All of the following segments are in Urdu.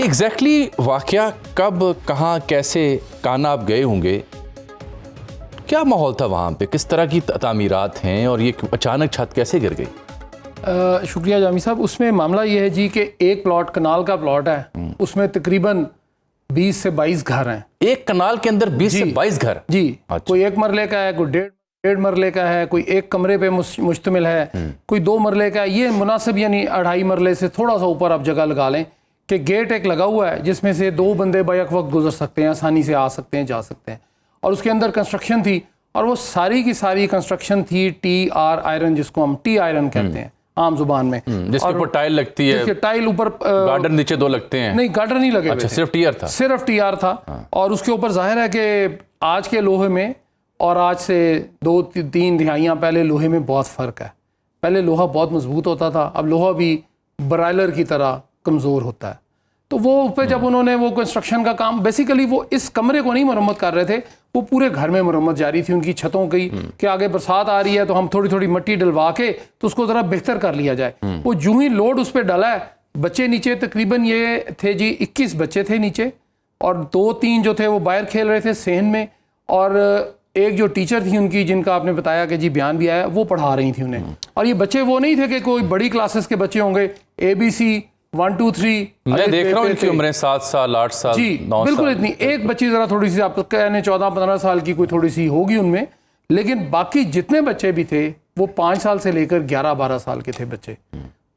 ایگزیکٹلی واقعہ کب کہاں کیسے کہاں آپ گئے ہوں گے؟ کیا ماحول تھا وہاں پہ؟ کس طرح کی تعمیرات ہیں اور یہ اچانک چھت کیسے گر گئی؟ شکریہ جامی صاحب. اس میں معاملہ یہ ہے جی کہ ایک پلاٹ کنال کا پلاٹ ہے, اس میں تقریباً 20 سے 22 گھر ہیں. ایک کنال کے اندر 20 سے 22 گھر؟ جی. کوئی ایک مرلے کا ہے, کوئی ڈیڑھ مرلے کا ہے, کوئی ایک کمرے پہ مشتمل ہے, کوئی 2 مرلے کا ہے. یہ مناسب یعنی 2.5 مرلے سے تھوڑا سا اوپر آپ جگہ لگا لیں کہ گیٹ ایک لگا ہوا ہے جس میں سے 2 بندے بیک وقت گزر سکتے ہیں, آسانی سے آ سکتے ہیں, جا سکتے ہیں. اور اس کے اندر کنسٹرکشن تھی, اور وہ ساری کی ساری کنسٹرکشن تھی ٹی آر آئرن, جس کو ہم ٹی آئرن کہتے ہیں عام زبان میں, جس کے اوپر ٹائل لگتی ہے. ٹائل اوپر گارڈر نیچے 2 لگتے ہیں. نہیں, گارڈر نہیں لگے. اچھا, صرف ٹی آر تھا. صرف ٹی آر تھا. اور اس کے اوپر ظاہر ہے کہ آج کے لوہے میں اور آج سے 2-3 دہائیاں پہلے لوہے میں بہت فرق ہے. پہلے لوہا بہت مضبوط ہوتا تھا, اب لوہا بھی برائلر کی طرح کمزور ہوتا ہے. تو وہ پہ جب انہوں نے وہ کنسٹرکشن کا کام, بیسیکلی وہ اس کمرے کو نہیں مرمت کر رہے تھے, وہ پورے گھر میں مرمت جاری تھی ان کی چھتوں کی, کہ آگے برسات آ رہی ہے تو ہم تھوڑی تھوڑی مٹی ڈلوا کے تو اس کو ذرا بہتر کر لیا جائے. وہ جو ہی لوڈ اس پہ ڈالا ہے, بچے نیچے تقریباً یہ تھے جی 21 بچے تھے نیچے, اور 2-3 جو تھے وہ باہر کھیل رہے تھے صحن میں, اور ایک جو ٹیچر تھی ان کی, جن کا آپ نے بتایا کہ جی بیان بھی آیا, وہ پڑھا رہی تھی انہیں. اور یہ بچے وہ نہیں تھے کہ کوئی بڑی کلاسز کے بچے ہوں گے, ABC 1 2 3. میں دیکھ رہا ہوں ان کی عمریں 7 سال 8 سال 9 جی بالکل اتنی. ایک بچی ذرا تھوڑی سی آپ کہنے 14-15 سال کی کوئی تھوڑی سی ہوگی ان میں, لیکن باقی جتنے بچے بھی تھے وہ 5 سال سے لے کر 11-12 سال کے تھے بچے,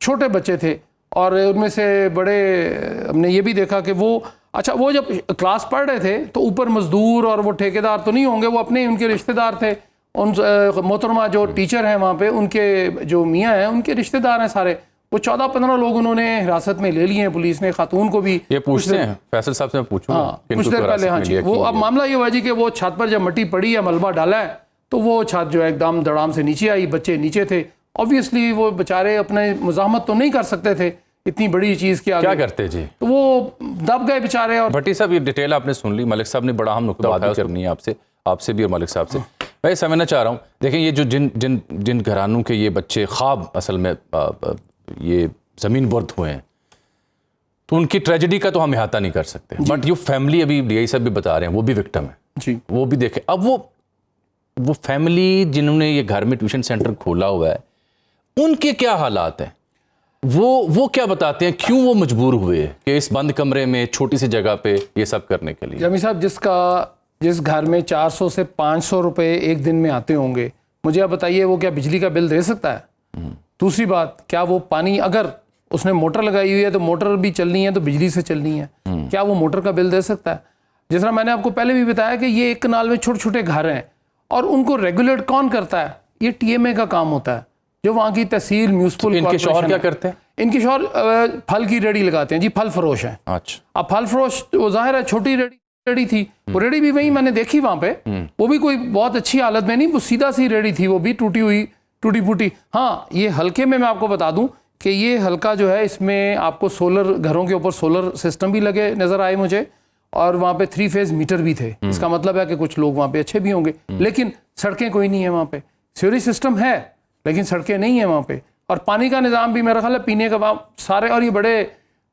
چھوٹے بچے تھے. اور ان میں سے بڑے ہم نے یہ بھی دیکھا کہ وہ وہ جب کلاس پڑھ رہے تھے تو اوپر مزدور اور وہ ٹھیکیدار تو نہیں ہوں گے, وہ اپنے ان کے رشتہ دار تھے. ان محترمہ جو ٹیچر ہیں وہاں پہ, ان کے جو میاں ہیں ان کے رشتہ دار ہیں سارے. وہ 14-15 لوگ انہوں نے حراست میں لے لیے ہیں پولیس نے. خاتون کو بھی یہ پوچھتے ہیں فیصل صاحب سے, میں پوچھوں کچھ دیر پہلے. ہاں جی, وہ اب معاملہ یہ ہوا جی کہ وہ چھت پر جب مٹی پڑی ہے, ملبہ ڈالا ہے, تو وہ چھت جو ہے ایک دم دڑام سے نیچے آئی. بچے نیچے تھے, آبویسلی وہ بیچارے اپنے مزاحمت تو نہیں کر سکتے تھے اتنی بڑی چیز کے آگے. کیا کرتے جی؟ تو وہ دب گئے بیچارے. اور بھٹی صاحب یہ ڈیٹیل آپ نے سن لی, ملک صاحب نے بڑا اہم نقطہ بتایا کرنی ہے آپ سے بھی اور ملک صاحب سے. میں سمجھنا چاہ رہا ہوں, دیکھیں یہ جو جن گھرانوں کے یہ بچے خواب اصل میں یہ زمین برد ہوئے ہیں, تو ان کی ٹریجڈی کا تو ہم احاطہ نہیں کر سکتے. بٹ یہ فیملی, ابھی یہی سب بھی بتا رہے ہیں, وہ بھی وکٹم ہے جی. وہ بھی دیکھیں. اب وہ فیملی جنہوں نے یہ گھر میں ٹیوشن سینٹر کھولا ہوا ہے, ان کے کیا حالات ہیں؟ وہ کیا بتاتے ہیں, کیوں وہ مجبور ہوئے کہ اس بند کمرے میں چھوٹی سی جگہ پہ یہ سب کرنے کے لیے؟ جامی صاحب, جس گھر میں 400 سے 500 روپے ایک دن میں آتے ہوں گے, مجھے آپ بتائیے وہ کیا بجلی کا بل دے سکتا ہے؟ دوسری بات, کیا وہ پانی, اگر اس نے موٹر لگائی ہوئی ہے تو موٹر بھی چلنی ہے تو بجلی سے چلنی ہے, کیا وہ موٹر کا بل دے سکتا ہے؟ جس طرح میں نے آپ کو پہلے بھی بتایا کہ یہ ایک کنال میں چھوٹے چھوٹے گھر ہیں, اور ان کو ریگولیٹ کون کرتا ہے؟ یہ TMA کا کام ہوتا ہے, جو وہاں کی تحصیل میونسپل. ان کے شوہر کیا کرتے ہیں؟ ان کی شوہر پھل کی ریڑھی لگاتے ہیں جی, پھل فروش ہیں. اچھا. اب پھل فروش, وہ ظاہر ہے چھوٹی ریڑھی تھی, وہ ریڑھی بھی وہیں میں نے دیکھی وہاں پہ, وہ بھی کوئی بہت اچھی حالت میں نہیں, وہ سیدھا سی ریڑھی تھی, وہ بھی ٹوٹی پھوٹی. ہاں, یہ حلقے میں آپ کو بتا دوں کہ یہ حلقہ جو ہے, اس میں آپ کو سولر, گھروں کے اوپر سولر سسٹم بھی لگے نظر آئے مجھے, اور وہاں پہ 3 فیز میٹر بھی تھے. اس کا مطلب ہے کہ کچھ لوگ وہاں پہ اچھے بھی ہوں گے, لیکن سڑکیں کوئی نہیں ہے وہاں پہ. سیوریج سسٹم ہے لیکن سڑکیں نہیں ہیں وہاں پہ, اور پانی کا نظام بھی میرا خیال ہے پینے کا وہاں سارے. اور یہ بڑے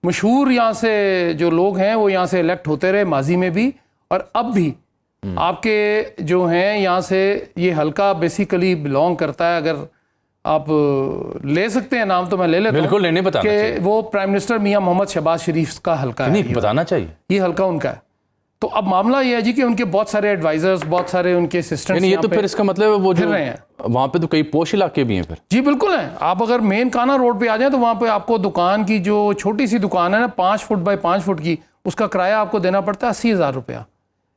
مشہور یہاں سے جو لوگ ہیں وہ یہاں سے الیکٹ ہوتے رہے ماضی میں بھی, اور اب بھی آپ کے جو ہیں یہاں سے. یہ حلقہ بیسیکلی بلونگ کرتا ہے, اگر آپ لے سکتے ہیں نام تو میں لے لیتا ہوں. بالکل نہیں بتانا کہ وہ پرائم منسٹر میاں محمد شہباز شریف کا حلقہ ہے. نہیں بتانا چاہیے, یہ حلقہ ان کا ہے. تو اب معاملہ یہ ہے جی کہ ان کے بہت سارے ایڈوائزرز, بہت سارے ان کے اسسٹنٹس. یہ تو پھر اس کا مطلب ہے وہ جو رہے ہیں وہاں پہ تو کئی پوش علاقے بھی ہیں پھر. جی بالکل ہیں. آپ اگر مین کانا روڈ پہ آ جائیں تو وہاں پہ آپ کو دکان کی جو چھوٹی سی دکان ہے نا 5 فٹ بائی 5 فٹ کی, اس کا کرایہ آپ کو دینا پڑتا ہے 80,000 روپیہ.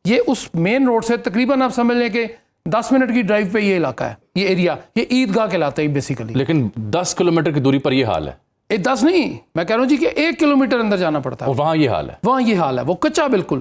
یہ اس مین روڈ سے تقریباً آپ سمجھ لیں کہ 10 منٹ کی ڈرائیو پہ یہ علاقہ ہے, یہ ایریا, یہ عیدگاہ کہلاتا ہے بیسیکلی. لیکن 10 کلومیٹر کی دوری پر یہ حال ہے. 10 نہیں, میں کہہ رہا ہوں جی کہ 1 کلومیٹر اندر جانا پڑتا ہے, اور وہاں یہ حال ہے. وہاں یہ حال ہے, وہ کچا بالکل.